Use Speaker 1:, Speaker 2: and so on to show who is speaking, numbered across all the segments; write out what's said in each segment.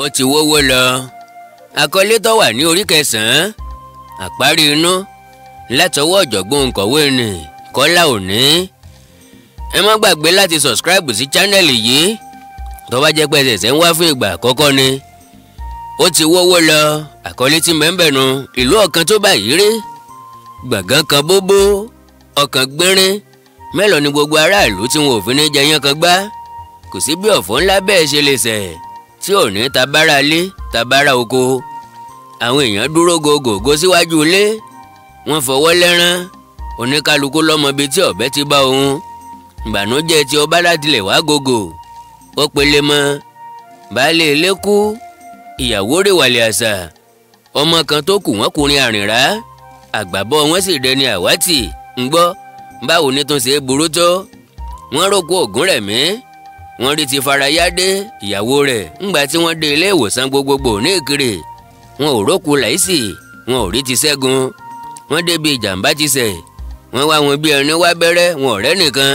Speaker 1: ó ti wówó lọ. àkọlé tó wà ní orí kẹsàn-án àparí inú látọwọ́ ọ̀jọ̀gbọ́n òǹkọ̀wé ni Kọ́lá Òní. ẹ má gbàgbé láti subscribe sí channel yìí tó bá jẹ́ pé ẹsẹ̀ ń wá fún ìgbà àkọ́kọ́ ni. ó ti wówó lọ àkọlé tí mẹ́ńbẹ̀nu ìlú ọ̀kan tó báyìí rí gbọ̀ngàn kan bóbó ọkàn gbẹ́rín mélòó ni gbogbo aráàlú tí wọn ò fi ní jẹyán kan gbá. kò sí bí ọ̀fọ̀ ńlá bẹ́ẹ̀ ṣe lè ṣẹ̀ tí ò ní tabára lé tabára oko. àwọn èèyàn dúró gògògó síwájú ilé wọ́n fọwọ́ lẹ́rán oníkálukú lọ́mọbi tí ọ̀bẹ ti bá òun. ìbànújẹ́ tí ọba látilẹ̀ wá gògò ó pele mọ́. baálé ilé kú ìyàwó rè wàlẹ̀ àṣà ọmọ kan tó kù wọ́n kùnrin àrìnrá àgbàbọ̀ wọn sì dẹni àwátì ń gbọ́ báwo ni tó ṣe é burú tó. wọ́n rògbò Ògúnrẹ̀mí wọ́n rí ti Farayádé ìyàwó rẹ̀ ńgbà tí wọ́n dé ilé ìwòsàn gbogbogbò ní Ìkirè. wọn ò rókù Láìsí wọn ò rí ti Ṣẹ́gun. wọ́n débi ìjàmbá ti ṣẹ̀ wọ́n wá wọn bí ẹni wá bẹ́rẹ́ wọn ò rẹ́ nìkan.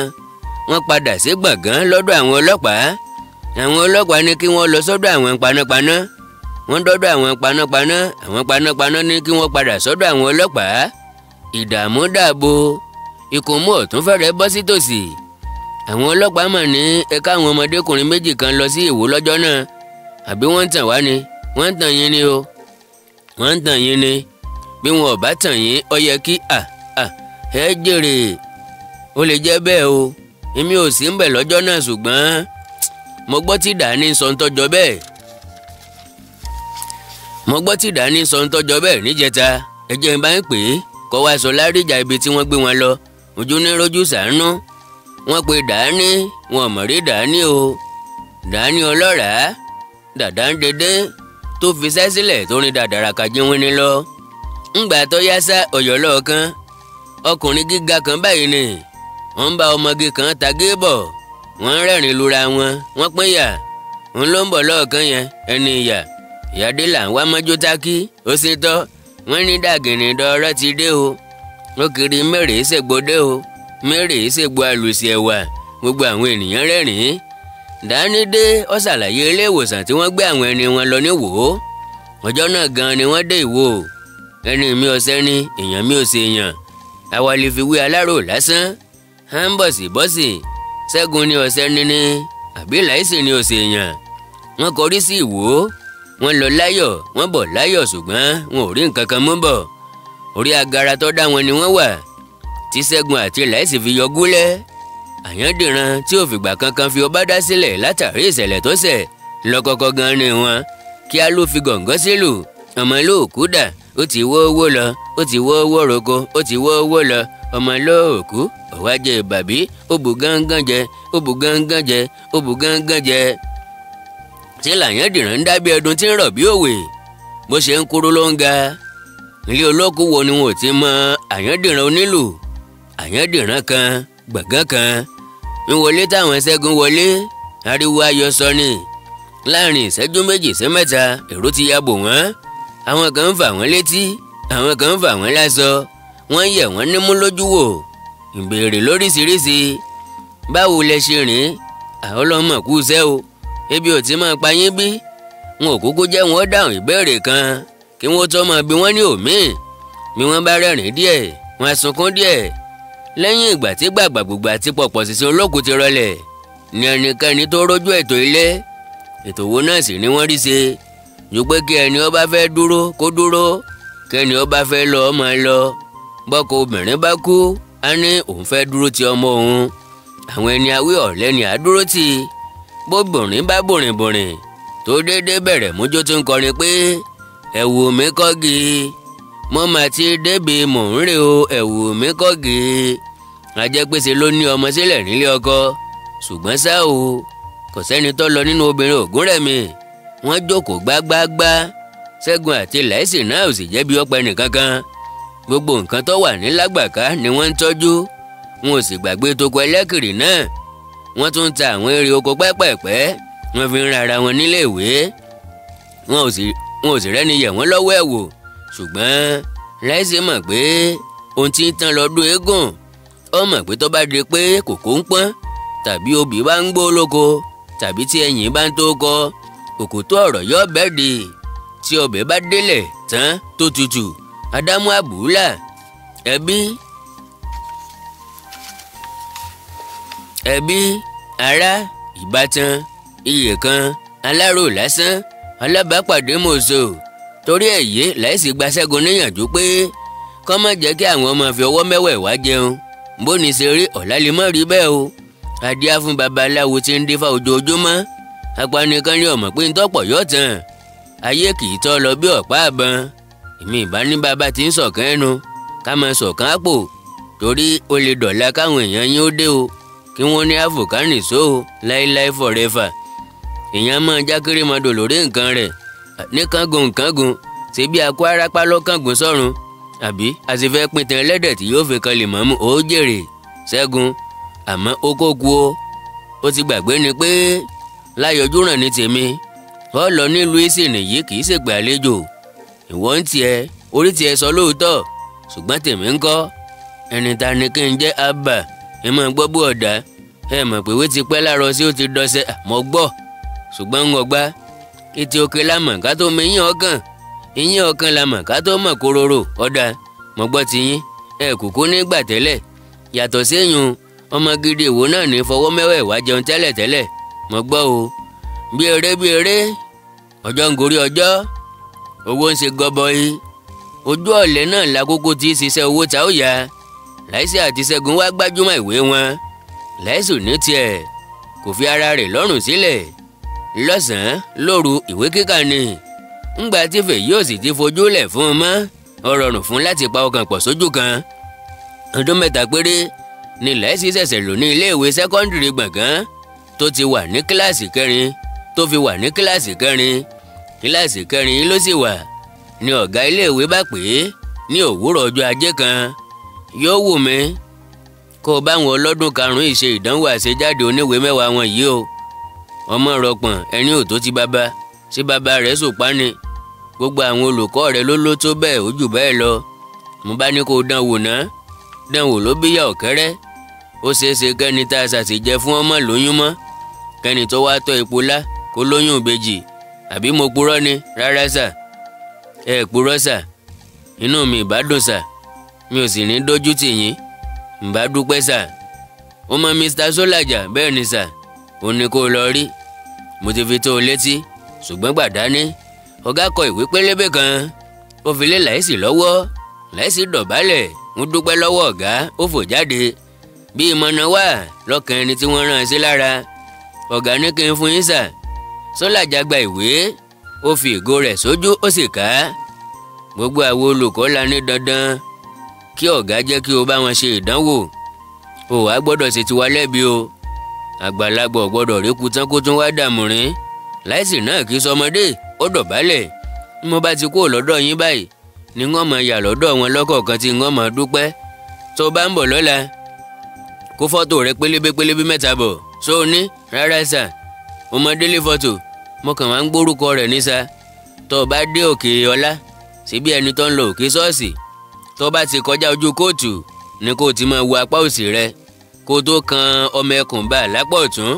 Speaker 1: wọ́n padà sí gbọ̀ngàn lọ́dọ̀ àwọn ọlọ́pàá. àwọn ọlọ́pàá ní kí wọ́n lọ sọ́dọ̀ àwọn panápaná. wọ́n dọ́dọ̀ àwọn panápaná ní kí wọ́n padà sọ́dọ̀ àwọn ọlọ́pàá. ìdààmú dààbò ikùn mú ọ̀tún fẹ́rẹ̀ bọ́ sí tòsí. àwọn ọlọ́pàá mọ̀ ní ẹ̀ka àwọn ọmọdékùnrin méjì kan lọ sí Ìwó lọ́jọ́ náà. àbí wọ́n ń tàn wá ni wọ́n ń tàn yín ni o wọ́n ń tàn yín ni bí wọn ò bá tàn yín ó yẹ kí ẹ jèrè. ó lè jẹ́ bẹ́ẹ̀ o èmi ò sí ń bẹ̀ lọ́jọ́ náà ṣùgbọ́n mo gbọ́ tí Dàní sọ ń tọ́jọ́ bẹ́ẹ̀ níjẹta ẹjẹ́ ń bá ń pè é kọ́ wá sọ láríjà ibi tí wọ́n gbé wọn lọ ojú ní rojú sàánú. wọ́n pe Dàní wọn ò mọ̀ rí Dàní o. Dàní ọlọ́ràá dàdá ń dédé tó fi sẹ́sílẹ̀ tó ní dàdàrà kájí wọn ni lọ. ńgbà tó yá sá ọ̀yọ́ lọ́ọ̀kan ọkùnrin gíga kan báyìí ni wọ́n ń bá ọmọge kan tagé bọ̀ wọ́n ń rẹ́rìn lura wọn wọ́n pín yà òun ló ń bọ̀ lọ́ọ̀kan yẹn ẹni ìyà ìyáde là ń wá mọ́jú tákì ó sì tọ́ wọ́n ní dàgìnì dọ́rọ́ ti dé o. ó kiri mẹ́rẹ̀ẹ́ ṣègbodé o mẹ́rẹ̀ẹ́ ṣègbó àlùsí ẹ̀wà gbogbo àwọn ènìyàn rẹ́rìn-ín. Dàní dé ó ṣàlàyé ilé ìwòsàn tí wọ́n gbé àwọn ẹni wọn lọ ní Ìwó. ọjọ́ náà gan ni wọ́n dé Ìwó. ẹni mi ò sẹ́ni èèyàn mi ò ṣe èèyàn àwa lè fi wé aláró lásán. à ń bọ̀sì Ṣẹ́gun ni ọ̀sẹ́ níní àbí Láìsí ni ò ṣe èèyàn. wọ́n kọrí sí Ìwó wọ́n lọ láyọ̀ wọ́n bọ̀ láyọ̀ ṣùgbọ́n wọn ò rí nǹkan kan mú bọ̀. orí agara tó dá wọn ni wọ́n wà tí Ṣẹ́gun àti Láìsí fi yọ gúlẹ̀. Àyàndìran tí ò fìgbà kankan fi ọba dá sílẹ̀ látàrí ìṣẹ̀lẹ̀ tó ṣẹ̀ lọ́kọ́kọ́ gan ni wọn kí á ló fi gọ̀ǹgọ́ sílù ọmọ lóòkú dà ó ti wọ́ owó lọ ó ti wọ́ owó roko ó ti wọ́ owó lọ ọmọ lóòkú ọ̀wájẹ bàbí ó bù gángan jẹ ó bù gángan jẹ ó bù gángan jẹ. ṣé l'Àyàndìran ń dábí ẹdun tí ń rọ̀ bí òwe bó ṣe ń kúrú ló ń ga. ilé olókùú wo ni wọn ò ti mọ Àyàndìran onílù. Àyàndìran kan gbọ̀ngàn kan ń wọlé táwọn Ṣẹ́gun wọlé ariwo ayọ̀ sọ ni. láàrin ìṣẹ́jú méjì sí mẹ́ta èrò ti ya bò wọ́n. àwọn kan ń fà wọ́n létí àwọn kan ń fà wọ́n láṣọ wọ́n ń yẹ̀ wọ́n nímú lójú wò. ìbéèrè lóríṣiríṣi báwo lẹ ṣe rìn àwọn ọlọ́mọ kú iṣẹ́ o ebi ò ti máa pa yín bí. wọn ò kúkú jẹ́ wọn dáhùn ìbéèrè kan kí wọ́n tó máa bi wọ́n ní òmíì. bí wọ́n bá rẹ́rìn díẹ̀ wọ́n á sunkún díẹ̀. lẹ́yìn ìgbà tí gbàgbàgbùgbà ti pọ̀pọ̀ sísìn olókùú ti rọlẹ̀ ní ẹnikẹ́ni tó rójú ètò ilé. ètò wo náà sì ni wọ́n rí ṣe ju pé kí ẹni ó bá fẹ́ dúró kó dúró kẹ́ni ó bá fẹ́ lọ máa lọ. bọ́kọ obìnrin bá kú á ní òun fẹ́ dúró ti ọmọ òun. àwọn ẹni awí ọ̀lẹ́ ni àdúró tì. bóbìnrin bá bòrìnbòrìn tó déédéé bẹ̀rẹ̀ mújó tó ń kọrin pé ẹ̀wù mi kọ́gi mo mà ti débi mò ń rè o ẹ̀wù mi kọ́gi. ajẹ́pèsè ló ní ọmọ sílẹ̀ nílé ọkọ ṣùgbọ́n ṣá o kò sẹ́ni tó lọ nínú obìnrin Ògúnrẹ̀mí. wọ́n jókòó gbágbáágbá Ṣẹ́gun àti Láìsí náà ò sì jẹ́bi ọpẹ́ nìkankan. gbogbo nǹkan tó wà ní Lágbàká ni wọ́n ń tọ́jú. wọn ò sì gbàgbé toko Ẹlẹ́kìrì náà. wọ́n tún ń ta àwọn èrè oko pẹ́pẹ̀pẹ́ wọ́n fi ń ra ara wọn nílé ìwé. wọn ò sì rẹ́ni yẹ̀ wọ́n lọ́wọ́ ẹ̀ wò ṣùgbọ́n Láìsí mọ̀ pé ohun tí ń tán lọ́dún eégún ó mọ̀ pé tó bá di pé kòkó ń pọ́n tàbí obì bá ń gbó lóko tàbí tí ẹyìn bá ń tó kọ òkòtó ọ̀rọ̀ yọ bẹ́ẹ̀ di tí ọbẹ̀ bá délẹ̀ tán tó tutù Ádámù àbúlà ẹbí ará ìbátan iyè kan alárò lásán alábàápàdé mọ̀ọ́sọ torí ẹ̀yẹ láìsí gba Ṣẹ́gun níyànjú pé kọ́ má jẹ́ kí àwọn ọmọ fi ọwọ́ mẹ́wẹ̀ẹ̀wá jẹun bóni ṣe rí ọ̀la lè má rí bẹ́ẹ̀ o adíá fún babaláwo tí ń dífá ojoojúmọ́ apanikan ní ọmọ pé ń tọ́pọ̀ yọ̀ tán ayé kì í tọ́ lọ bí ọ̀pá àbọn èmi ìbá ní bàbá tí ń sọ̀kan ẹnu ká máa sọ̀kan àpò torí ó lè dọ̀la káwọn èèyàn yín ó dé o kí wọ́n ní àfòkánì só o láéláé forever èèyàn máa já kérémọdò lórí nǹkan rẹ̀ ní kángun ṣe bí akó arápá lọ́kàngún sọ́run àbí a sì fẹ́ pin tan ẹlẹ́dẹ̀ tí yóò fi kan lè mọ́mú ó jèrè Ṣẹ́gun àmọ́ ó kó ku o ó ti gbàgbé ni pé láyọjú ràn ní tèmi ó lọ nílùú ìsìnì yìí kì í ṣègbè àlejò ìwọ ń tiẹ̀ orí tiẹ̀ sọ lóòótọ́ ṣùgbọ́n tèmi ń kọ́ ẹni ta ni kí n jẹ́ Abba ẹ máa gbọ́ bó ọ̀dà ẹ mọ̀ pé wé ti pẹ́ láàárọ̀ sí ó ti dọ́sẹ̀ mọ́ gbọ́ ṣùgbọ́n ń ọgbà ètò òkè la mọ̀ ká tó mọ ìyín ọkàn la mọ̀ ká tó mọ̀ kóróró ọ̀dà mọ́ gbọ́ ti yín ẹ kúkú nígbà tẹ́lẹ̀ yàtọ̀ séyùn ọmọ gidi ìwò náà ní fọwọ́ mẹ́wẹ̀ẹ̀wá jẹun tẹ́lẹ̀ mọ́ gbọ́ o bí eré ọjọ́ ń gorí ọjọ́ owó ń ṣe gọbọi ojú ọ̀lẹ náà lákòókò tí í ṣiṣẹ́ owó ta ó yá láìsí àti Ṣẹ́gun wá gbájúmọ́ ìwé wọn láìsù ní tiẹ̀ kò fi ara rẹ̀ lọ́rùn sílẹ̀ lọ́sàn-án lóru ìwé kíkà ni ńgbà tí Fèyí ò sì ti fojú lẹ̀ fún un mọ́ ó rọrùn fún láti pa ọkàn pọ̀ sójú kan ọdún 3 péré ni láìsí ṣẹ̀ṣẹ̀ lò ní iléèwé sẹ́kọ́ndìrì Gbọ̀ngán tó ti wà ní kíláàsì 4 tó fi wà ní kíláàsì 4 kíláàsì 4 ló sì wà ní ọ̀gá iléèwé bá pè é ní òwúrọ̀ ọjọ́ ajé kan yóò wù mí kó o báwọn ọlọ́dún 5 yìí ṣe ìdánwò àṣejáde oníwèé mẹ́wàá wọn yìí o ọmọ rọpọ̀n ẹni ò tó ti bàbá sí bàbá rẹ̀ sòpá ni gbogbo àwọn olùkọ́ rẹ̀ ló tó bẹ́ẹ̀ ó jù bẹ́ẹ̀ lọ mo bá ní kó o dánwò náà dánwò ló bíyà ọ̀kẹ́rẹ́ ó ṣeéṣe kẹ́ni tá a ṣàṣìjẹ fún ọmọ lóyún mọ́ kẹ́ni tó wá tọ́ epo lá kó lóyún ìbejì àbí mo purọ́ ni rárá sà ẹ purọ́ sà inú mi ìbá dùn sà mi ò sì ní dójú tì yín ìbá dúpẹ́ sà ó mọ Mr. Sọ́làjà bẹ́ẹ̀ ni sà ó ní kó lọ rí mo ti fi tó o létí ṣùgbọ́n gbàdání ọ̀gá kọ ìwé pélébé kan ó fi lé láìsí lọ́wọ́ láìsí dọ̀bálẹ̀ ń dúpẹ́ lọ́wọ́ ọ̀gá ó fò jáde bí ìmọ̀nà wà lọ́kàn ẹni tí wọ́n rán sí lára ọ̀gá ní kí n fún yín sà Sọ́làjà gba ìwé ó fi ìgò rẹ̀ sójú ó sì kà á gbogbo àwọn olùkọ́ la ní dandan kí ọ̀gá jẹ́ kí o bá wọn ṣe ìdánwò o wá gbọ́dọ̀ ṣe tiwa lẹ́bi o àgbàlagbà gbọ́dọ̀ rí kután kó tún wá dàmúrin láìsí náà kí sọmọdé ó dọ̀bálẹ̀ mo bá ti kó lọ́dọ̀ yín báyìí ni wọ́n mọ̀ yà lọ́dọ̀ wọn lọ́kọ̀ọ̀kan tí wọ́n mọ̀ dúpẹ́ tó bá ń bọ̀ lọ́la kó fọ́tò rẹ pélébé 3 bọ̀ só o ní rárá sà ọmọdélé fọ́tò mo kàn máa ń gbórúkọ rẹ̀ ní sa tó o bá dé òkè ọlá síbi ẹni tó ń lọ òkè ṣọ́ọ̀ṣì tó bá ti kọjá ojú kóòtù ni kó o ti máa wo apá òsì rẹ kó o tó kan ọmọ ẹkùn bá lápá ọ̀tún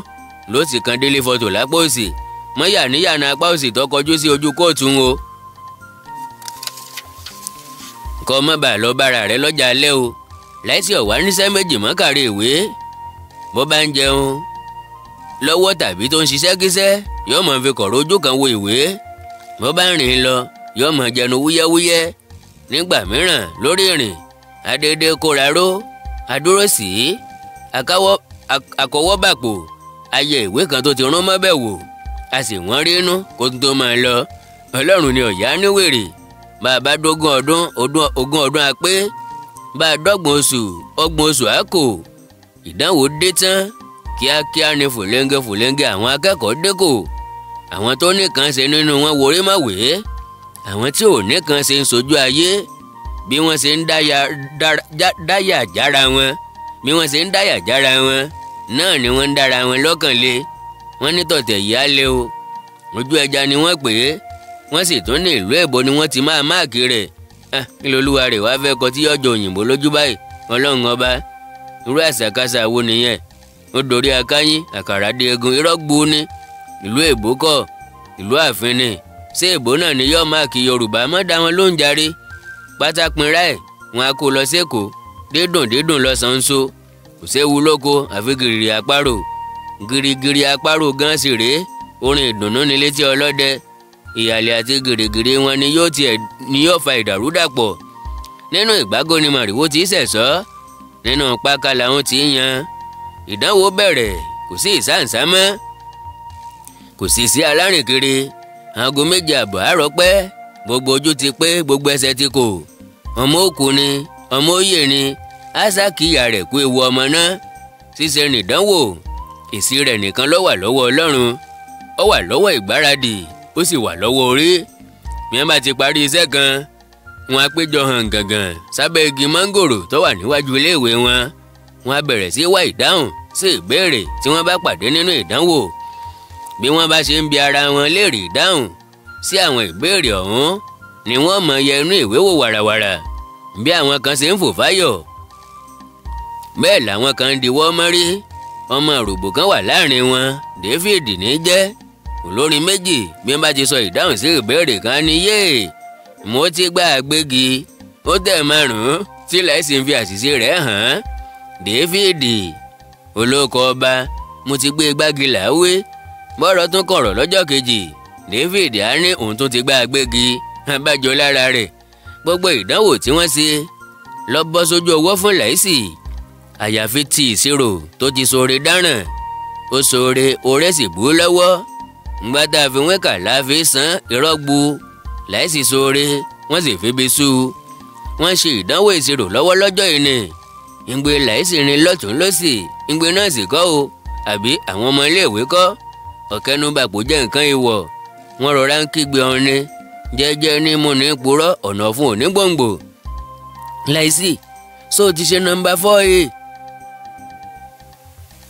Speaker 1: ló sì kan délé fọ́tò lápá òsì mọ́ yà níyànà apá òsì tó kọjú sí ojú kóòtù ń o. kọ́ mọ́ bàa lọ bára rẹ lọ́jà alẹ́ o láìsí ọ̀wá níṣẹ́ méjì mọ́kàrí ìwé bó bá ń jẹun lọ́wọ́ tàbí tó ń ṣiṣẹ́ kíṣẹ́ yóò mọ̀ fi kọ̀rọ̀ ojú kan wo ìwé bó bá ń rìn lọ yóò mọ̀ jẹnu wúyẹ́wúyẹ́ nígbà mìíràn lórí ìrìn adédé kóra ró adúró sí akọwọ́bàpò ayẹ ìwé kan tó ti rán mọ́bẹ̀ wò a sì wọ́n rí inú kó tó máa lọ ọlọ́run ni ọ̀yá níwèrè bá a bá ogún ọdún a pé bá a dọ́gbọ̀n oṣù á kò ìdánwò dé tán kíákíá ni fòlẹ́ngẹ́ àwọn akẹ́kọ̀ọ́ dẹ́kò àwọn tó nìkan ṣe nínú wọn worí má wèé àwọn tí ò nìkan ṣe ń sojú ayé bí wọ́n ṣe ń dáyà jára wọn náà ni wọ́n ń dára wọn lọ́kàn lé wọ́n ní tọ̀tẹ̀ yìí á lé o ojú ẹja ni wọ́n pè é wọ́n sì tún ní ìlú èbó ni wọ́n ti máa máàkì rẹ̀ kí lolúwa rẹ̀ wá fẹ́ kọ tí yọjọ òyìnbó lójú báyìí ọlọ́run ọba irú àṣàkáṣà wo nìyẹn ó dorí akáyín àkàrà dé egun irọ́ gbu ni ìlú èbó kọ́ ìlú àfin ni ṣé èbó náà ni yóò máàkì Yorùbá má dá wọn lóhùn jàre. pátápínra ẹ̀ wọn á kó lọ sẹ́kọ̀ọ́ dídùn lọ́sàn-án so kò séwu lóko àfi gìrì àparò gìrìgìrì àparò gan sì rèé orin ìdùnnú ní létí ọlọ́dẹ ìyàlẹ̀ àti gìrìgìrì wọn ni yóò fa ìdàrúdàpọ̀. nínú ìgbágo ni màrìwò ti ṣẹ̀ṣọ́ nínú páká làwọn ti yan. ìdánwò bẹ̀rẹ̀ kò sí ìsáǹsá mọ́ kò sì sí alárìnkiri. aago 2:30 àárọ̀ pẹ́ gbogbo ojú ti pé gbogbo ẹsẹ̀ ti kò. ọmọ òkú ni ọmọ òye ni àṣà kìyà rẹ̀ kú ewu ọmọ náà. ṣíṣe nìdánwò èsì rẹ̀ nìkan ló wà lọ́wọ́ Ọlọ́run ó wà lọ́wọ́ ìgbáradì ó sì wà lọ́wọ́ orí. bí wọ́n bá ti parí iṣẹ́ kan wọ́n á péjọ hàn gàngàn sábẹ́ igi mángòrò tó wà níwájú iléèwé wọn. wọ́n á bẹ̀rẹ̀ sí wá ìdáhùn sí ìbéèrè tí wọ́n bá pàdé nínú ìdánwò. bí wọ́n bá ṣe ń bi ara wọn léèrè ìdáhùn sí àwọn ìbéèrè ọ̀hún ni wọ́n mọ yẹ inú ìwé wò wàràwàrà. bí àwọn kan ṣe ń fò fáyọ̀ bẹ́ẹ̀ làwọn kan ń diwọ́ mọ́rí. ọmọ òrùbù kan wà láàrin wọn David ní jẹ́ olórin méjì. bí wọ́n bá ti sọ ìdáhùn sí ìbéèrè kan ní yéè mo ti gbá àgbégi ó tẹ̀ 5 tí láìsí ń fi àṣìṣe rẹ̀ hàn. David olóko ọba mo ti gbé gbági làwé. bọ́rọ̀ tún kọ̀rọ̀ lọ́jọ́ kejì David á ní òun tún ti gbá àgbégi abájọ lára rẹ̀. gbogbo ìdánwò tí wọ́n ṣe lọ bọ́ sójú owó fún láìsí àyàfi ti ìṣirò tó ti ṣoore dáràn. ó ṣoore oore sì bú lọ́wọ́ ńgbà tá a fi wẹ́kà láfi san ìrọ́gbu láìsí ṣoore wọ́n sì fi bí sú. wọ́n ṣe ìdánwò ìṣirò lọ́wọ́ lọ́jọ́ ìní ìgbé láìsí rin lọ́tún lọ́sì ìgbé náà sì kọ́ o àbí àwọn ọmọ iléèwé kọ́. ọ̀kẹ́nubàpò jẹ́ nǹkan ìwọ̀ wọ́n rọra ń kígbe ọ̀rin jẹ́jẹ́ ní mo ní purọ́ ọ̀nà fún onígbòǹgbò. láìsí so ti ṣe nọ́mbà 4A.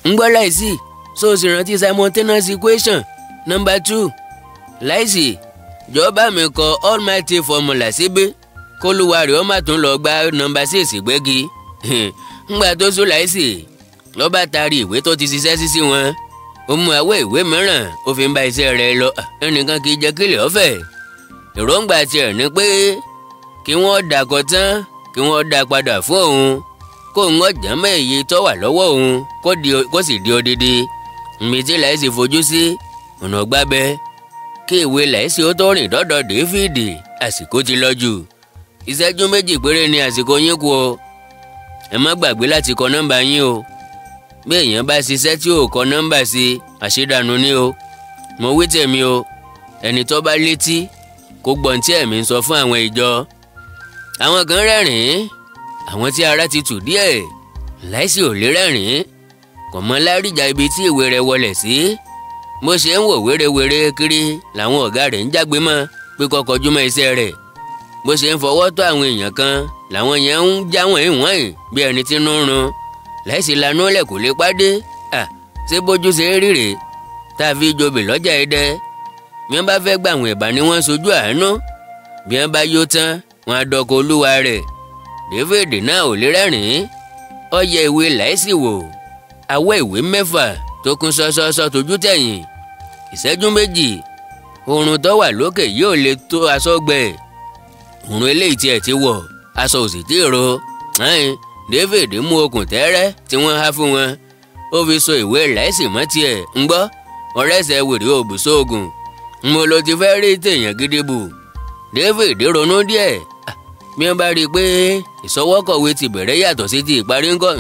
Speaker 1: ń gbọ́ láìsí so sì rántí simultaneous equation nọ́mbà 2. láìsí jọba mi kọ almighty formula síbí kólúwarì ó má tún lọ gba nọ́mbà 6 gbégi. ńgbà tó sún láìsí ló bá taari ìwé tó ti ṣiṣẹ́ sí wọn. ó mú àwọ̀ ìwé mìíràn ó fi ń bá iṣẹ́ rẹ̀ lọ. ẹnìkan kì í jẹ́ kílẹ̀ ọ̀fẹ́. èròǹgbà tiẹ̀ ní pé kí wọ́n dàkọ̀ tán kí wọ́n dá padà fún òun kó ń ọjà mọ́ èyí tó wà lọ́wọ́ òun kó sì di odidi. ibi tí láìsí fojú sí ọ̀nà gbábẹ́ kí ìwé láìsí ó tó rìn dọ́dọ̀ David àsìkò ti lọ jù. ìṣẹ́jú 2 péré ni àsìkò yín kù o. ẹ má gbàgbé láti kọ nọ́mbà yín o. bí èèyàn bá ṣiṣẹ́ tí ò kọ nọ́mbà sí àṣedànù ni o. mo wí tèmi o ẹni tó bá létí kó gbọ́n tí ẹ̀mí ń sọ fún àwọn ìjọ. àwọn kan rẹ́rìn-ín àwọn tí ara ti tù díẹ̀ láìsí ò lè rẹ́rìn-ín kò mọ láríjà ibi tí ìwé rẹ̀ wọlẹ̀ sí. bó ṣe ń wò wérewère kiri làwọn ọ̀gá rẹ̀ ń jágbe mọ́ pé kó kọjú mọ́ iṣẹ́ rẹ̀. bó ṣe ń fọwọ́ tó àwọn èèyàn kan làwọn yẹn ń jáwọ̀n ìwọ̀n bí ẹni tí ń rún. láìsí lanú lẹ̀ kò lè pàdé ṣé bójú ṣe rí rèé tá a fi jobè lọ́jà Ẹdẹ. bí wọ́n bá fẹ́ gbà àwọn ẹ̀bà ni wọ́n sojú àánú bí wọ́n bá yó tán wọn á dọkọ olúwa rẹ̀. David náà ò lè rẹ́rìn-ín ó yẹ ìwé láìsí wò àwọ̀ ìwé 6 tó kún ṣọ́ṣọ́ṣọ́ tójú tẹ̀yìn. ìṣẹ́jú 2 oòrùn tó wà lókè yóò lè tó aṣọ gbẹ. oòrùn eléyìí tiẹ̀ ti wọ̀ aṣọ ò sì tí ì ro. David mú okùn tẹ́rẹ́ tí wọ́n há fún wọn ó fi so ìwé láìsí mọ́ tiẹ̀ ń gbọ́ ọ̀rẹ́sẹ̀ wèrè òbùsóògùn mo ló ti fẹ́ rí tèèyàn gidi bù. David ronú díẹ̀ bí wọ́n bá rí i pé ìsọwọ́kọ̀wé ti bẹ̀rẹ̀ yàtọ̀ sí ti ìparí ńkọ́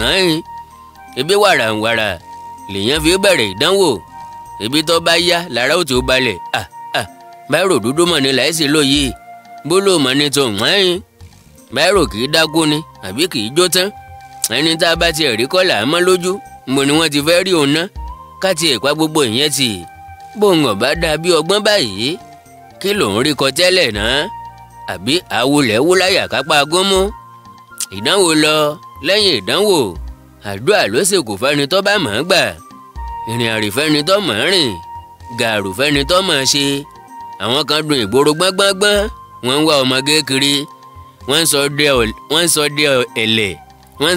Speaker 1: ebi wàràǹwàrà lèèyàn fi bẹ̀rẹ̀ ìdánwò ebi tó bá yá lára ó ti ó balẹ̀ báírò dúdú mọ̀ ní láìsí lóye bólú mọ̀ ní tó báírò kì í dákú ni àbí kì í jó tán ẹni tá a bá tiẹ̀ rí kọ́là á mọ́ lójú mo ni wọ́n ti fẹ́ rí òun ná ká tiẹ̀ pa gbogbo ìyẹn tì bóun ọ̀bá dà bí ọgbọ́n báyìí kí lòun rí kọ tẹ́lẹ̀ náà àbí àwòlẹ̀ wúláyà kápá gómú. ìdánwò lọ lẹ́yìn ìdánwò àdúrà ló sì kù fẹ́ni tó bá mọ̀ ọ́n gbà ìrìn àrè fẹ́ni tó mọ̀ ọ́n rìn gàrú fẹ́ni tó mọ̀ ọ́n ṣe. àwọn kan dun ìgboro gbọ́ngbọ́ngbọ́n wọ́n ń wá ọmọge kiri wọ́n ń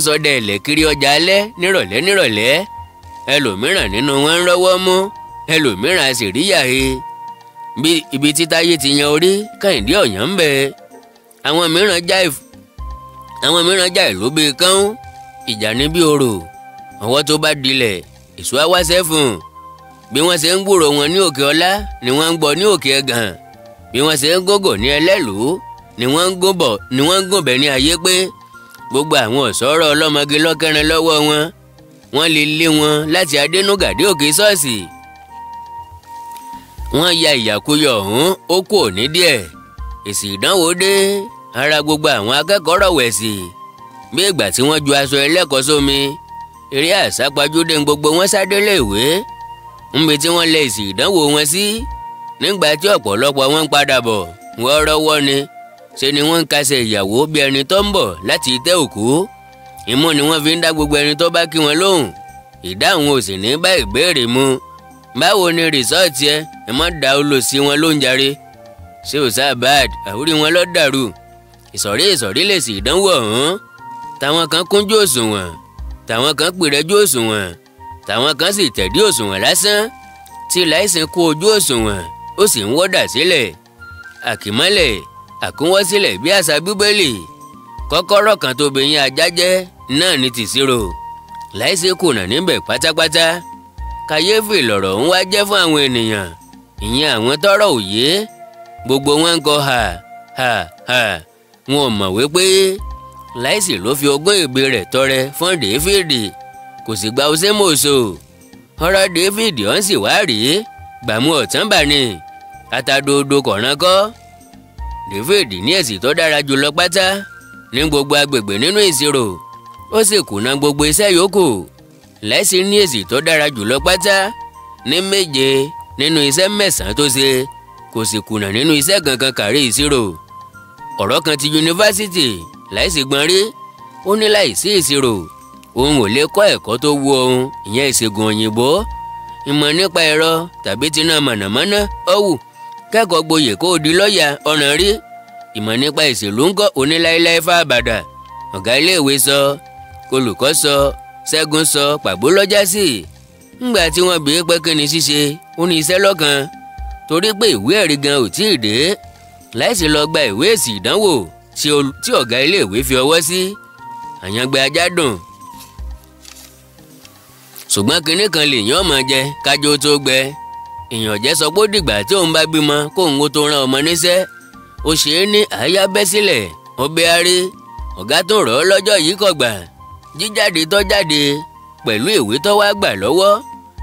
Speaker 1: sọ dẹ ẹ̀lẹ̀ kiri ọjà alẹ́ nírọ̀lẹ́ ẹlòmíràn nínú wọn ń rọ́wọ́ mú ẹlòmíràn sì rí yàhe. bí ibi tí Táyé ti yan orí Kẹ́hìndé ọ̀yàn ń bẹ. àwọn mìíràn já ìlú bíi kán ìjà ní bí orò ọwọ́ tó bá dilẹ̀ èso á wáṣẹ́ fún un. bí wọ́n ṣe ń gbúrò wọn ní òkè ọlá ni wọ́n ń gbọ́ ní òkè ẹ̀gàn. bí wọ́n ṣe ń gógò ní ẹlẹ́lùú ni wọ́n ń gòbẹ̀ ní ayé pé gbogbo àwọn ọ̀ṣọ́rọ̀ ọlọ́mọge lọ́kẹ́rin lọ́wọ́ wọ́n lè lé wọn láti adénúgàdé òkè ṣọ́ọ̀ṣì. wọ́n ya ìyàkuyọ̀ ọ̀hún ó kù òní díẹ̀. èsì ìdánwò dé ara gbogbo àwọn akẹ́kọ̀ọ́ rọ̀wẹ̀sì bí ìgbà tí wọ́n ju aṣọ ẹlẹ́kọ̀ọ́ sómi. eré àsápajúdé gbogbo wọn sádélé ìwé níbi tí wọ́n lẹ èsì ìdánwò wọn sí. nígbà tí ọ̀pọ̀lọpọ̀ wọn ń padà bọ̀ wọ́ọ́rọ́wọ́ ni ṣe ni wọ́n ń kásẹ̀ ìyàwó bí ẹni tó ń bọ̀ láti itẹ́ òkú. imú ni wọ́n fi ń dá gbogbo ẹni tó bá kí wọn lóhùn. ìdáhùn ò sì ní bá ìbéèrè mu. báwo ni rìsọ́ọ̀tì ẹ má da olùsí wọn ló ń jàre. ṣé ò sá bad àwúrí wọn lọ dàrú. ìsọ̀rí lè sì ìdánwò ọ̀hún. táwọn kan kúnjú òṣùwọ̀n táwọn kan pìrẹ́jú òṣùwọ̀n táwọn kan sì tẹ̀dí òṣùwọ̀n lásán. tí láìsìn kó ojú òṣùwọ̀n ó sì ń wọ́dà sílẹ̀. àkìmọ́lẹ̀ àkúnwọ́sílẹ̀ bí àṣà bíbélì. kọ́kọ́rọ́ kan tó bẹ̀yìn ajá jẹ́ náà ní tìṣirò. láìsí kùnà níbẹ̀ pátápátá. kàyéfì lọ̀rọ̀ ń wá jẹ́ fún àwọn ènìyàn. ìyẹn àwọn tọ́rọ̀ òye. gbogbo wọn ń kọ ha. wọn ò mọ̀ wípé láìsí ló fi ogún ìbí rẹ̀ tọrẹ fún Dáfídì. kò sì gba osémòso. ọ̀rọ̀ Dáfídì ọ̀hún sì wá rèé gbàmú ọ̀tán bà ní. atadodo kọ̀ọ̀ràn kọ́. Dáfídì ní èsì tó dára jùlọ pátá ní gbogbo agbègbè nínú ìṣirò. ó sì kùnà gbogbo iṣẹ́ yòókù. láìsí ní èsì tó dára jùlọ pátá ní 7 nínú iṣẹ́ 9 tó ṣe. kò sì kùnà nínú iṣẹ́ kankan kárí ìṣirò. ọ̀rọ̀ kan ti yunifásitì láìsí gbọ́n rí. ó ní láìsí ìṣirò òun ò lè kọ́ ẹ̀kọ́ tó wú òun ìyẹn ìṣègùn òyìnbó. ìmọ̀ nípa ẹ̀rọ tàbí tiná mọ̀nàmọ́ná ọ̀wù kẹ́kọ̀ọ́ gboyè kó o di lọ́ọ̀yà ọ̀ràn rí. ìmọ̀ nípa ìṣèlú ńkọ́ oníláíláí fábàdà. ọ̀gá iléèwé sọ olùkọ́ sọ Ṣẹ́gun sọ pàbó lọ́jà sí. ńgbà tí wọ́n bèé pé kí ni ṣíṣe ó ní iṣẹ́ lọ́kàn. torí pé ìwé ẹ̀rí gan ò tí ì dé. láìsí lọ gba ìwé èsì ìdánwò tí ọ̀gá iléèwé fi ọwọ́ sí. àyàngbé ajá dùn. ṣùgbọ́n kinní kan lèèyàn ọmọ jẹ kájọ tó gbẹ. èèyàn jẹ́ sọ pé ó dìgbà tí òun bá bímọ kóun ó tó rán ọmọ níṣẹ́. ó ṣe é ní àyà bẹ́ sílẹ̀ ọbẹ̀ aré. ọ̀gá tó rọ̀ ọ́ lọ́jọ́ yìí kò gbà. jíjáde tó jáde pẹ̀lú ìwé tó wá gbà lọ́wọ́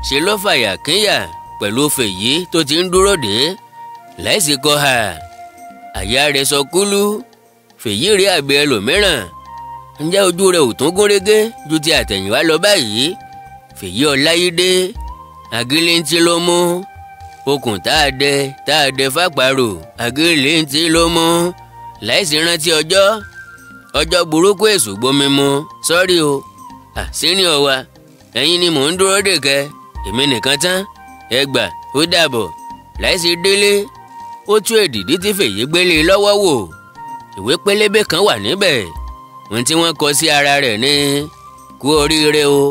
Speaker 1: ṣe ló fàyà kínyà pẹ̀lú Fèyí tó ti ń dúró dé. láìsí kọ́ ha àyà rẹ̀ sọ kúlú. Fèyí rí àgbẹ̀ ẹlòmíràn. ǹjẹ́ ojú rẹ̀ ò tún gúnrégé ju ti àtẹ̀yìnwá lọ báyìí. Fèyí Ọláyídé àgíléntí ló mú. okùn tá a dẹ fàparò àgíléntí ló mú. láìsí rántí ọjọ́ burúkú èṣù gbomi mu sọ́rí o. àṣírí ọ̀wà ẹ̀yin ni mò ń dúró dè kẹ́ èmi nìkan tán ẹ gbà ó dàbọ̀. láìsí délé ó tú èdìdí tí Fèyí gbélé lọ́wọ́ wò. ìwé pélébé kan wà níbẹ̀. ohun tí wọ́n kọ sí ara rẹ̀ ní kú oríire o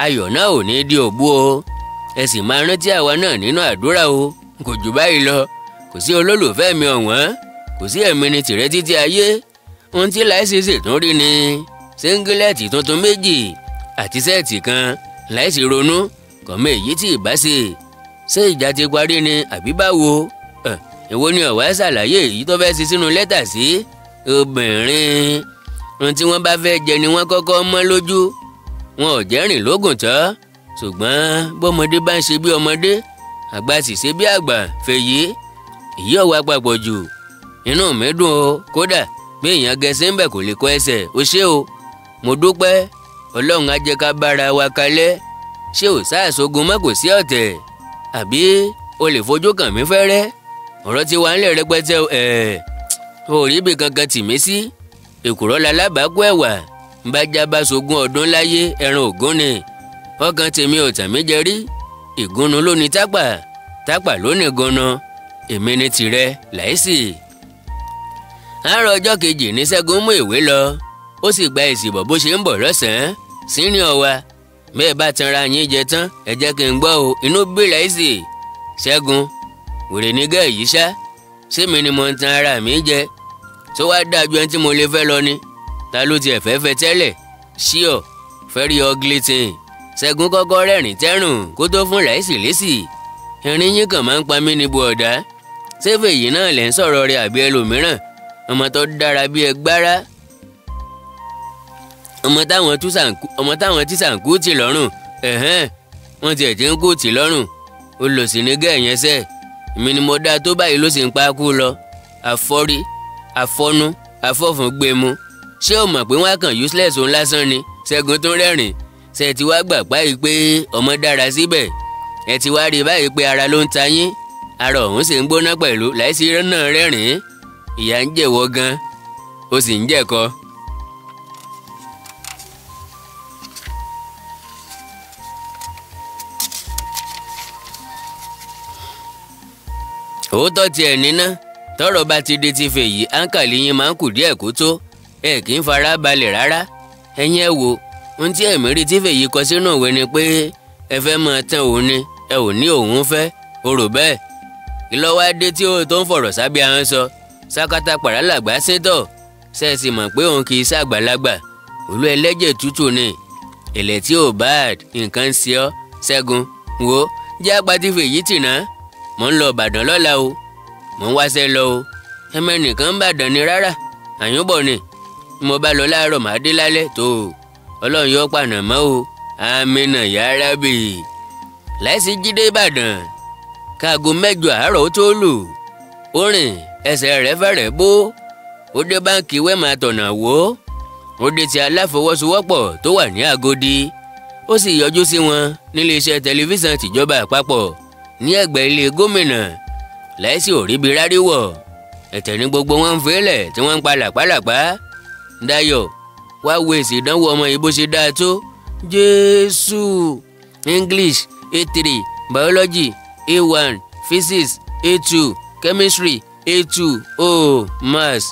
Speaker 1: ayọ̀ náà ò ní di òbú o. ẹ sì máa rántí àwa náà nínú àdúrà o. kò jù báyìí lọ. kò sí olólùfẹ́ mi ọ̀wọ́n kò sí ẹ̀mí ni tìrẹ títí ayé. ohun tí láìsí ṣètún rí ni síngílẹ̀tì tuntun 2 àti sẹ́ẹ̀tì kan. láìsí ronú kọ̀mọ èyí tí ìbá ṣe. ṣé ìjà ti parí ni àbí báwo. èwo ni ọ̀wá ṣàlàyé èyí tó fẹ́ ṣe sínú lẹ́tà sí. obìnrin ohun tí wọ́n bá fẹ́ jẹ ni wọ́n kọ́kọ́ mọ́ lójú. wọn ò jẹ́ rìn lógùn tán. ṣùgbọ́n bọ́mọdé bá ń ṣe bí ọmọdé àgbà sì ṣe bí àgbà. Fèyí èyí ọ̀wá papọ̀ jù. inú mi dùn o kódà bí èèyàn gẹ̀ẹ́sì ń bẹ̀ kò lè kọ ẹsẹ̀ ó ṣé o. mo dúpẹ́ Ọlọ́run á jẹ́ ká bára wa kalẹ̀. ṣé ò sáàsógun mọ́ kò sí ọ̀tẹ̀ àbí o lè fojú kàn mí fẹ́rẹ́. ọ̀rọ̀ ti wà ńlẹ̀ rẹpẹtẹ ò rí ibì kankan tì mí sí. èkùrọ́ lalábàákú ẹ̀wà bájá bá sogún ọdún láyé ẹran ògún ni. ọkàn tèmi ò tàn mí jẹ rí. ìgúnnu ló ní tápà ló ní gúnnu. èmi ni tìrẹ láìsí. àárọ̀ ọjọ́ kejì ní Ṣẹ́gun mú ìwé lọ. ó sì gba èsì bọ̀ bó ṣe ń bọ̀ lọ́sàn-án. sínú ọ̀wà bẹ́ẹ̀ bá tanra yín jẹ tán ẹ jẹ́ kí n gbọ́ o inú bí láìsí. Ṣẹ́gun wèrè ní gẹ́ yìí ṣá, ṣé mi ni mo ń tan ara mi jẹ? tó wá dájú ẹni tí mo lè fẹ́ lọ ni? ta ló tiẹ̀ fẹ́ fẹ́ tẹ́lẹ̀? ṣíọ̀ very ugly thing. Ṣẹ́gun kọ́kọ́ rẹ́rìn tẹ́rùn kó tó fún Láìsí lésì. ẹ̀rín yín kàn máa ń pa mí níbo ọ̀dá. ṣé Fèyí náà lẹ́ ń sọ̀rọ̀ rẹ̀ àbí ẹlòmíràn? ọmọ tó dára bíi ẹgbára, ọmọ táwọn tí sàǹkú tì lọ́rùn. wọ́n tiẹ̀ ti ń kú tì lọ́rùn. olòṣì ní gẹ̀ẹ́yẹn sẹ́, èmi ni mo dá tó báyìí ló sì ń pa kú lọ. àfọ́rí, àfọ́nú, àfọ́fún gbé mu. ṣé o mọ̀ pé wọ́n á kàn useless òun lásán ni? Ṣẹ́gun tó rẹ́rìn. ṣe ti wá gbà báyìí pé ọmọ dára síbẹ̀? ẹ ti wá rí báyìí pé ara ló ń ta yín, ara ọ̀hún sì ń gbóná pẹ̀lú. Láìsí náà rẹ́rìn. ìyà ń jẹ̀wọ́ gan, ó sì ń jẹ̀kọ. òótọ́ tiẹ̀ níná tọ́rọ̀ bá ti di ti Fèyí, áńkàlì yín máa ń kù díẹ̀ kó tó. ẹ kì í fara balẹ̀ rárá. ẹ̀yin ẹ wò, ohun tí ẹ̀mí rí tí Fèyí kọ sínú ìwé ni pé ẹ fẹ́ máa tán òun ni, ẹ ò ní òun fẹ́. o rò bẹ́ẹ̀? ìlọ́wọ́ adé tí ó tó ń fọ̀rọ̀ sábẹ́ ahọ́n sọ. sákátá pàrà làgbà sétọ̀. ṣe é sì mọ̀ pé òun kì í ṣàgbàlagbà. olú ẹlẹ́jẹ̀ tútù ni. èlẹ̀ tí ò bad nǹkan ń ṣe ọ́. Ṣẹ́gun wo jẹ́ apá tí Fèyí tì ná. mò ń lọ Ìbàdàn lọ́la o, mò ń wáṣẹ́ lọ o. ẹmẹ nìkan ń bàdàn ni rárá, àyúnbọ̀ ni. mo bá lọ láàárọ̀ màá dé lálẹ́ tó o. Ọlọ́run yóò pànà mọ́ o. àmínà ya Rábì. Láìsí jídé Ìbàdàn káago 8 àárọ̀ ó tó lù. ó rìn ẹsẹ̀ rẹ̀ fẹ́rẹ̀ bó. ó dé báńkì Wema tọ̀nà wò. ó dé ti aláfọwọ́sowọ́pọ̀ tó wà ní Àgòdì. ó sì yọjú sí wọn nílé iṣẹ́ tẹlifíṣàn tìjọba àpapọ̀ ní ẹ̀gbẹ́ ilé gómìnà. Láìsí ò ríbi rárí wọ̀. ẹ̀tẹ̀ ní gbogbo wọn ń fẹ́lẹ̀ tí wọ́n ń pa làpálàpá. Dayọ̀ wá wo èsì ìdánwò ọmọ yìí bó ṣe dáa tó. Jésù! English A3, Biology A1, Physics A2, Chemistry A2, Maths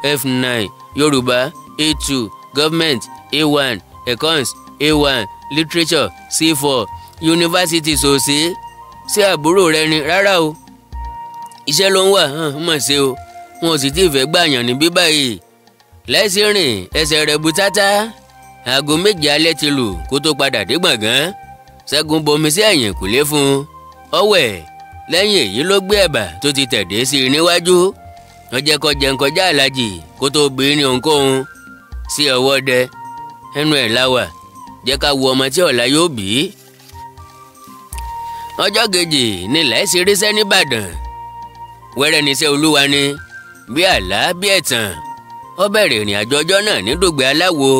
Speaker 1: F9, Yorùbá A2, Government A1, Econs A1, Literature C4, University sòsè. ṣé àbúrò rẹ ni? rárá o, iṣẹ́ ló ń wà mọ̀ ṣe o. wọn ò sì tí ì fẹ́ gbàyàn ní bí báyìí. Láìsí rìn ẹsẹ̀ rẹ̀ bu tátá. aago 7 alẹ́ ti lù kó tó padà dé gbọ̀ngàn. Ṣẹ́gun bomi sí ẹ̀yìn kùlé fún un. ọwẹ̀ lẹ́yìn èyí ló gbé ẹ̀bà tó ti tẹ̀dé sí i níwájú. wọ́n jẹ́ kó jẹun kọjá àlàjì kó tó bí ní ohunkóhun. sí ọwọ́ dẹ ẹnu ẹ̀ láwà, jẹ́ ká wo ọmọ tí ọ̀la yóò bí. ọjọ́ kejì ni Láìsí ríṣẹ́ nìbàdàn. wẹ́rẹ́ níṣẹ́ olúwa ni, bí àlá bí ẹ̀tàn. ó bẹ̀rẹ̀ ìrìn àjò ọjọ́ náà ní Dùgbẹ̀ Aláwo.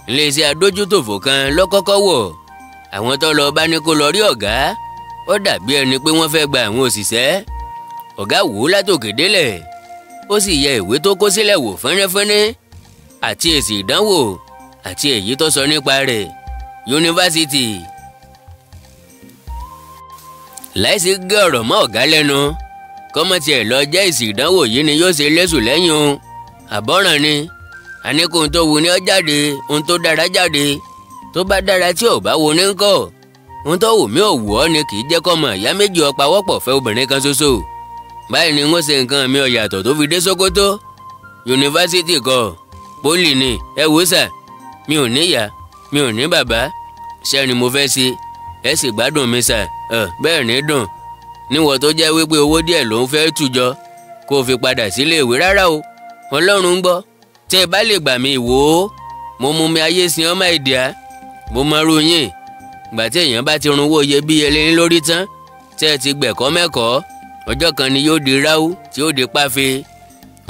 Speaker 1: iléeṣẹ́ adójútòfò kan ló kọ́kọ́ wọ̀. àwọn tó lọ bá ní kó lọ rí ọ̀gá. ó dàbí ẹni pé wọ́n fẹ́ gba àwọn òṣìṣẹ́. ọ̀gá wò ó látòkè délẹ̀. ó sì yẹ ìwé tó kó sílẹ̀ wò fẹ́rẹ́fẹ́rẹ́, àti èsì ìdánwò àti èyí tó sọ nípa rẹ̀. yunifásitì. Láìsí gé ọ̀rọ̀ mọ́ ọ̀gá lẹ́nu. kọ́mọ tiẹ̀ lọ jẹ́ èsì ìdánwò yìí ni yóò ṣe lẹ́sù lẹ́yìn o. àbọ̀ràn ni. àní kó ohun tó wù ní ó jáde, ohun tó dára jáde. tó bá dára tí ò bá wù ní ńkọ́. ohun tó wù mí ò wù ọ́ ni kì í jẹ́ kọ́mọ ìyá méjì ó pawọ́pọ̀ fẹ́ obìnrin kan ṣoṣo. báyìí ni wọ́n ṣe nǹkan mi ọ̀yàtọ̀ tó fi dé Sókótó. yunifásitì kọ́, pólì ni. ẹ wò sà, mi ò níyà, mi ò ní bàbá. ṣé ni mo fẹ́ ṣe? ẹ sì gbádùn mi sà. bẹ́ẹ̀ ní dùn. níwọ̀n tó jẹ́ wípé owó díẹ̀ ló ń fẹ́ tùjọ kó o fi padà sílé ìwé. rárá o, Ọlọ́run ń gbọ́. tẹ́ ẹ bá lè gbà mí wò ó, mo mú mi ayé sin ọmọ ìdíà. mo mọrú yín. ìgbà tí èèyàn bá ti runwó iyebíye lẹ́yìn lórí tán, tẹ́ ẹ ti gbẹ̀kọ́ mẹ́kọ̀ọ́, ọjọ́ kan ni yóò di ráú tí yóò di páfe.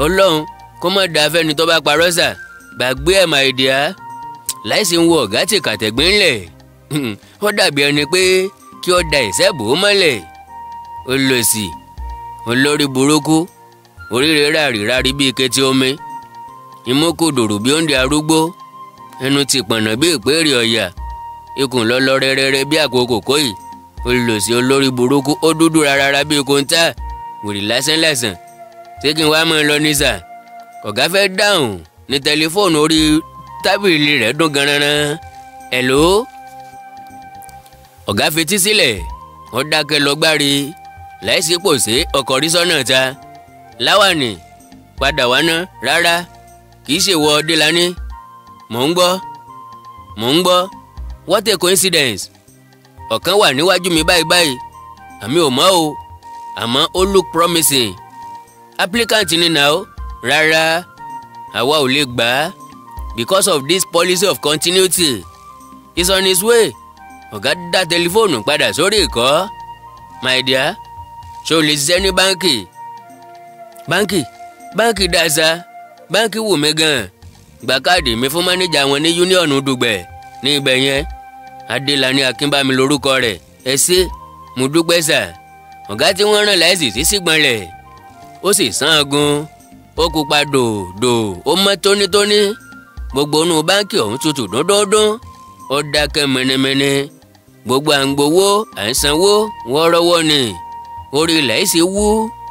Speaker 1: Ọlọ́run kó má da fẹ́ni tó bá parọ́ sà. gbàgbé ẹ̀ máa ìdíà. Láìsí ń wo ọ̀gá tí kàtẹ́gbẹ́ ńlẹ̀. ó dàbí ẹni pé kí ó da ìṣẹ́bù mọ́lẹ̀. olòṣì, olórí burúkú, oríire rárí bíi kété omi, imú kò dòrò bí oúnjẹ arúgbó, ẹnu ti pọ̀nà bí ìpéèrè ọ̀yà, ikùn lọ́lọ́ rẹ́rẹ́rẹ́ bí àkókò kóyì. olòṣì olórí burúkú, ó dúdú rárá bí kòńtà, wèrè lásán. ṣé kí n wá mọ́ ẹ lọ ní sà? ọ̀gá fẹ́ dáhùn ní tẹlifóònù orí tábìlì rẹ̀ dún gan-an. Hello? ọ̀gá fetí sílẹ̀, wọ́n dákẹ́ lọ gbáre. láìsí pòṣé ọkọ̀ rí sọ́nà ta. Láwàní padà wá ná rárá kì í ṣe wọ Délání. Mò ń gbọ́ what a coincidence. Ọ̀kan wà níwájú mi báyìí àmì ò mọ̀ o àmọ́ ó look promising. Applicant ni nà ó rárá àwa ò lè gbà á because of this policy of continuity. He's on his way. Ọ̀gá dá tẹlifóònù padà sórí ìkọ́. My dear ṣé o lè ṣiṣẹ́ ní báńkì dáṣà báńkì wù mí gan-an. Gba káàdì mi fún mánéjà wọn ní yúníọ̀nù Dùgbẹ̀ ní ibẹ̀ yẹn. Adélani Akínbámi lorúkọ rẹ̀. Ẹ ṣé mo dúpẹ́ sà. Ọ̀gá tí wọ́n rán láìsí sí sígbọnlẹ̀ ó sì sán agun ó pupa dòdò ó mọ́ tónítóní. Gbogbo inú báńkì ọ̀hún tutù dúndúndún ó dákẹ́ mẹ́nẹ́mẹ́nẹ́. Gbogbo à ń gbowó à ń sanwó wọ́ọ́rọ́wọ́ ni. Orí láìsí wú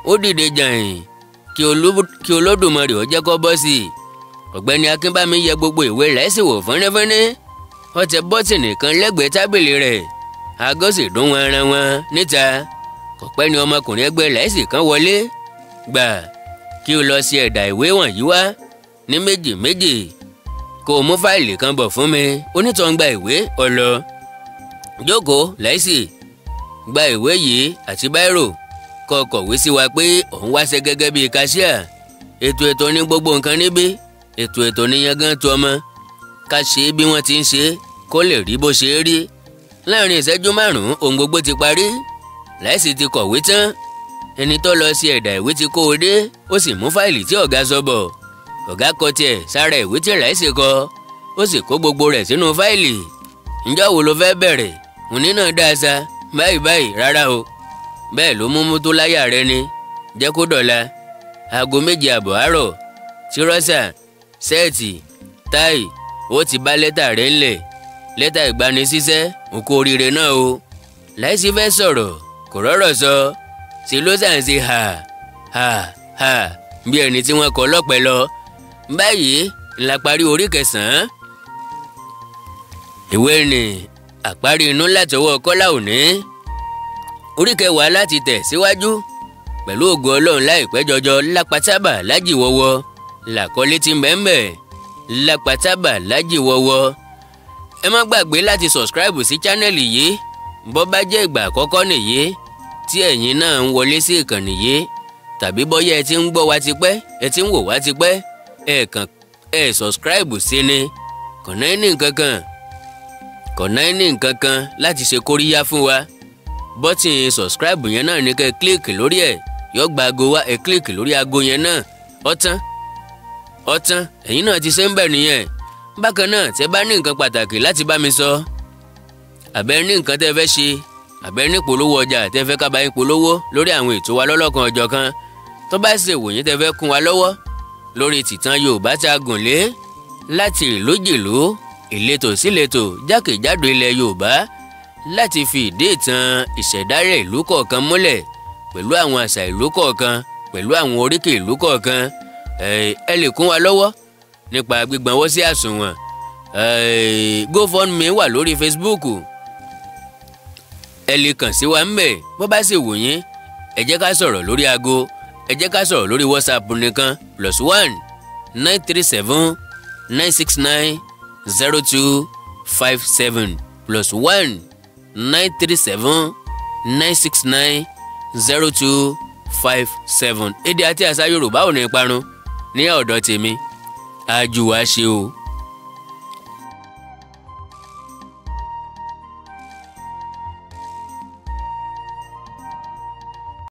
Speaker 1: ó dìde jàìn kí Olódùmarè ó jẹ́ kó bọ́ sí i. Ọ̀gbẹ́ni Akínbámi yẹ gbogbo ìwé láìsí wò fẹ́rẹ́fẹ́rẹ́. Ó tẹ bọ́tìnì kan lẹ́gbẹ̀ẹ́ tábìlì rẹ̀. Aago sì dún wọn ara wọn níta. Kò pẹ́ ni ọmọkùnrin ẹgbẹ́ láìsí kan wọlé. Gbà kí o lọ sí ẹ̀dà ìwé wọ̀nyí wá ní méjì kó o mú fáìlì kan bọ̀ fún mi. Onítàn gba ìwé ọlọ. Jókòó láìsí gba ìwé yìí àti báírò kó kọ̀wé sí wa pé òun wáṣẹ́ gẹ́gẹ́ bíi káṣíà. Ètò ní gbogbo nǹkan níbí. Ètò ní yangàn tó ọmọ. Ká ṣe bí wọ́n ti ń ṣe kó lè rí bó ṣe rí. Láàrin ìṣẹ́jú 5 ohun gbogbo ti parí. Láìsí ti kọ̀wé tán. Ẹni tó lọ sí ẹ̀dà ìwé ti kó o dé ó sì mú fáìlì tí ọ̀gá sọ bọ̀. Ọ̀gá kọ tiẹ̀ sára ìwé tí láìsí kọ ó sì kó gbogbo rẹ̀ sínú fáìlì. Ǹjọ́ wo ló fẹ́ bẹ̀rẹ̀? Òní náà dáa báyìí rárá o. Bẹ́ẹ̀ ló mú tó láyà rẹ ni. Jẹ́ kó dọ̀la. Aago 7:30 àárọ̀. Tírọ́sà sẹ́ẹ̀tì táì ó ti bá lẹ́tà rẹ̀ ńlẹ̀. Lẹ́tà ìgbanisíṣẹ́ òkú oríire náà o. Láìsí fẹ́ sọ̀rọ̀ kò rọ́rọ̀ sọ. Ṣé ló sàn ṣe ha bí ẹni tí wọ́n kọ lọ́pẹ́ lọ. Báyìí la parí orí 9. Ìwé ni àparí inú látọwọ́ Kọ́lá Òní. Orí 10 láti tẹ̀ síwájú pẹ̀lú ògo Ọlọ́run láìpẹ́ jọjọ. Lápátábà lájìwọ́wọ́ làkọ́lé tí mbẹ́mbẹ́. Lápátábà lájìwọ́wọ́. Ẹ má gbàgbé láti subscribe sí chánẹ́ẹ̀lì yìí bó bá jẹ́ ìgbà àkọ́kọ́ nìyí tí ẹ̀yin náà ń wọlé sí ìkànnì yìí, tàbí bóyá ẹ ti ń gbọ́ wa tipẹ́ ẹ ti ń wò wá tipẹ́ ẹ subscribe sí ni. Kọ̀nà ní nǹkan kan láti ṣe kóríyá fún wa. Bọ́tìn subscribe yẹn náà ní kẹ́ click lórí ẹ̀ yóò gba aago wá. Ẹ click lórí aago yẹn náà ọ̀tán ẹ̀yin náà ti ṣe ń bẹ̀ nìyẹn. Bákan náà tẹ́ bá ní nǹkan pàtàkì láti bá mi sọ, àbẹ́ ní nǹkan tẹ́ fẹ́ ṣe, àbẹ́ ní polówó ọjà tẹ́ fẹ́ ká bá yín polówó lórí àwọn ètò wa lọ́lọ́kan ọ̀jọ̀kan, tó bá ṣe wò yín tẹ́ fẹ́ kún wa lọ́wọ́ lórí tìtàn Yorùbá tá a gùn lé láti ìlú jìlú ìletò síletò jákèjádò ilẹ̀ Yorùbá láti fi ìdí ìtàn ìṣẹ̀dálẹ̀ ìlú kọ̀ọ̀kan múlẹ̀ pẹ̀lú àwọn àṣà ìlú kọ̀ọ̀kan pẹ̀lú àwọn oríkì ìlú kọ̀ọ̀kan. Ẹ lè kún wa lọ́wọ́ nípa gbígbọ̀nwọ́ sí àsùnwọ̀n. GoFundMe wà lórí Facebook. Ẹ lè kàn sí wa ńbẹ̀ bó bá sì wù yín. Ẹ jẹ́ ká sọ̀rọ̀ lórí aago, ẹ jẹ́ ká sọ̀rọ̀ lórí WhatsApp nìkan +1 937 969 0257 +1 937 969 0257. Èdè àti àṣà Yorùbá ò ní parun ní ọ̀dọ̀ tèmi. Àjùwà ṣe o.